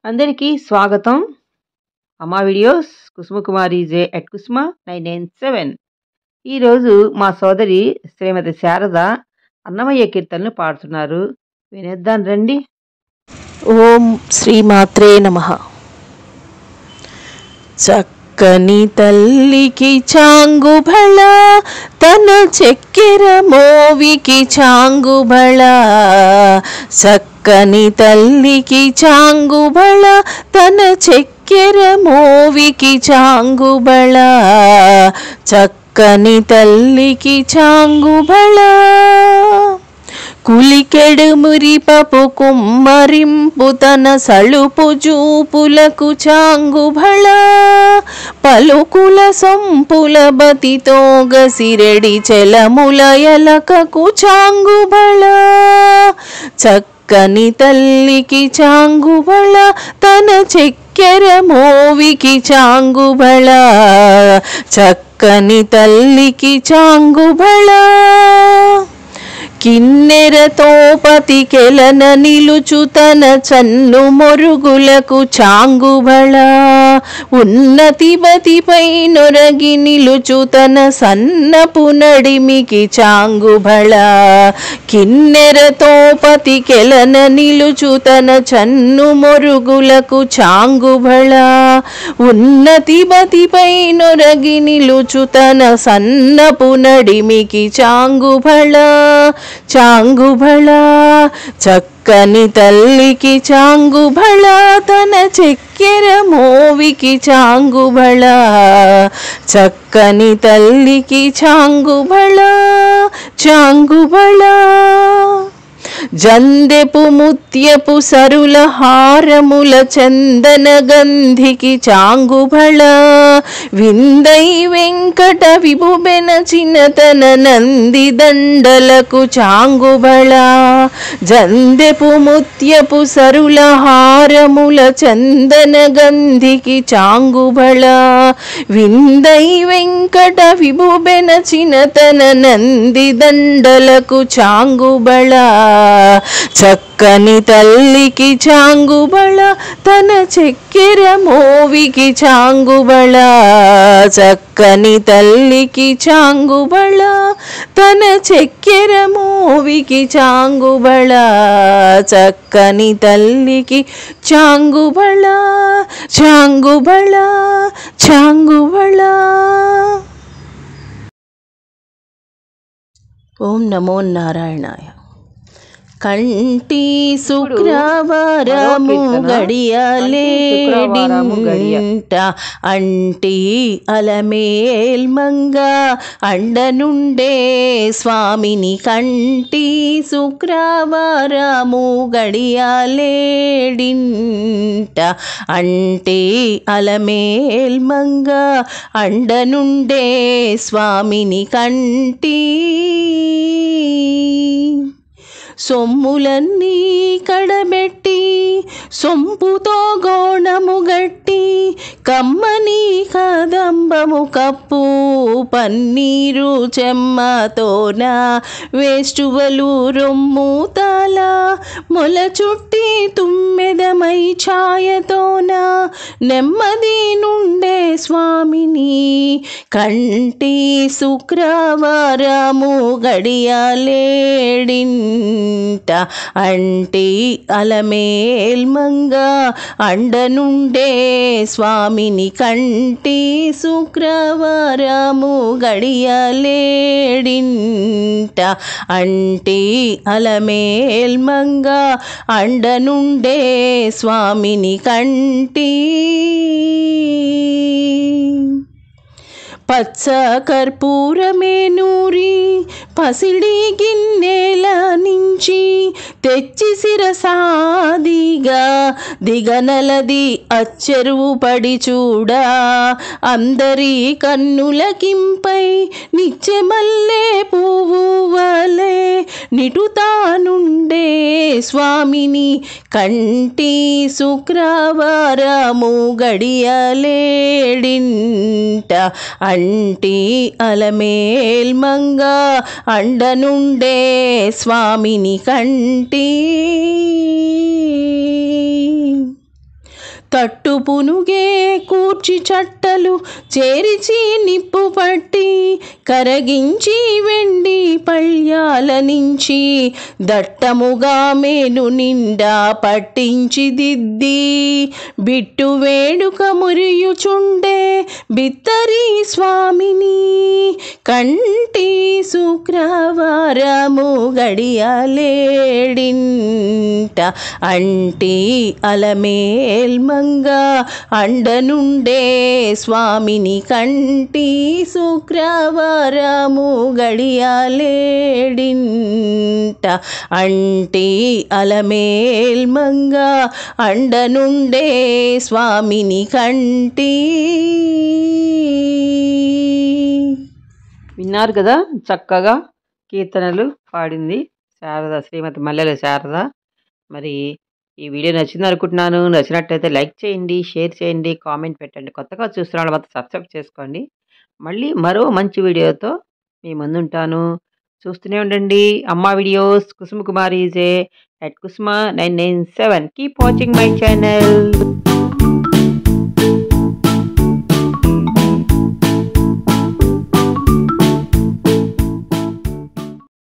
అందరికీ స్వాగతం. అమ్మా వీడియోస్ కుసుమకుమారి జే ఎట్ కుసుమ 997. ఈరోజు మా సోదరి శ్రీమతి శారద అన్నమయ్య కీర్తనలు పాడుతున్నారు. వినేద్దాం రండి. ఓం శ్రీమాత్రే నమః. చక్కని తల్లికి చాంగుబళ, తన చెక్కెర మోవికి చాంగుబళ. చక్కని తల్లికి చాంగుబళ, తన చెక్కెర మోవికి చాంగుబళ. చక్కని తల్లికి చాంగుబళ. కులికెడు మురిపపు కుమ్మరింపు తన సళుపు జూపులకు చాంగుబళ. పలుకుల సొంపుల బతితో గసిరెడి చెలముల ఎలకకు చాంగుబళ. చక్కని తల్లికి చాంగుబళ, తన చెక్కెర మోవికి చాంగుబళ. చక్కని తల్లికి చాంగుబళ. కిన్నెరతో పతికెలన నిలుచు తన చన్ను మొరుగులకు చాంగుబళ. ఉన్నతి బతిపై నొరగి నిలుచు తన సన్నపు నడిమికి చాంగుబళ. కిన్నెరతో పతికెలన నిలుచు తన చన్ను మొరుగులకు చాంగుబళ. ఉన్నతి బతిపై నొరగి నిలుచు తన సన్నపు నడిమికి చాంగుబళ. చాంగుబళ. చక్కని తల్లికి చాంగుబళ, తన చెక్కెర మోవికి చాంగుబళ. చక్కని తల్లికి చాంగుబళ. చాంగుబళ. జందెపు ముత్యపు సరుల హారముల చందన గంధికి చాంగుబళ. విందై వెంకట విభుబెన చిన్నతన నంది దండలకు చాంగుబళ. జందెపు ముత్యపు సరుల హారముల చందన గంధికి చాంగుబళ. విందై వెంకట విభుబెన చిన్నతన నంది దండలకు చాంగుబళ. చక్కని తల్లికి చాంగుబళ, తన చెక్కెర మోవికి చాంగుబళ. చక్కని తల్లికి చాంగుబళ, తన చెక్కెర మోవికి చాంగుబళ. చక్కని తల్లికి చాంగుబళ. చాంగుబళ. చాంగుబళ. ఓం నమో నారాయణాయ. కంటి శుక్రవారము గడియలేడింట అంటి అలమేల్మంగ అండనుండే స్వామిని. కంటి శుక్రవారము గడియలేడింట అంటి అలమేల్మంగ అండనుండే స్వామిని. కంటి సొమ్ములన్నీ కడబెట్టి సొంపుతో గోణము గట్టి కమ్మని కదంబము కప్పు పన్నీరు చెమ్మతోన వేష్టువలు రొమ్ము తల మొల చుట్టి తుమ్మెదమై ఛాయతోన నెమ్మది నుండే స్వామిని. కంటి శుక్రవారము గడియలేడింట అంటి అలమేల్మంగ అండనుండే స్వామిని. కంటి శుక్రవారము గడియలేడింట అంటి అలమేల్మంగ అండనుండే స్వామిని. కంటి పచ్చ కర్పూరమే నూరి పసిడి గిన్నెల నుంచి తెచ్చి శిరసాదిగా దిగనలది అచ్చెరువు పడి చూడా. అందరి కన్నులకింపై నిచ్చెమల్లే పువ్వు వలే నిటుతానుండే స్వామిని. కంటి శుక్రవారము గడియలేడింట అంటి అలమేల్మంగ అండనుండే స్వామిని. కంటి తట్టు పునుగే కూర్చి చట్టలు చేరిచి నిప్పు పట్టి కరగించి వెండి పళ్యాల నుంచి దట్టముగా మేను నిండా పట్టించి దిద్ది బిట్టు వేడుక మురియుచుండే బిత్తరి స్వామిని కంటి శుక్రవారము గడియలేడింట అంటి అలమేల్మంగ అండనుండే స్వామిని కంటి శుక్రవారము గడియలేడింట అంటి అలమేల్మంగ అండనుండే స్వామిని కంటి. విన్నారు కదా, చక్కగా కీర్తనలు పాడింది శారద, శ్రీమతి మల్లెల శారద. మరి ఈ వీడియో నచ్చింది అనుకుంటున్నాను. నచ్చినట్లయితే లైక్ చేయండి, షేర్ చేయండి, కామెంట్ పెట్టండి. కొత్తగా చూస్తున్న వాళ్ళు మాత్రం సబ్స్క్రైబ్ చేసుకోండి. మళ్ళీ మరో మంచి వీడియోతో మీ ముందుంటాను. చూస్తూనే ఉండండి అమ్మా videos. Kusuma Kumari J @kusma997. Keep watching my channel.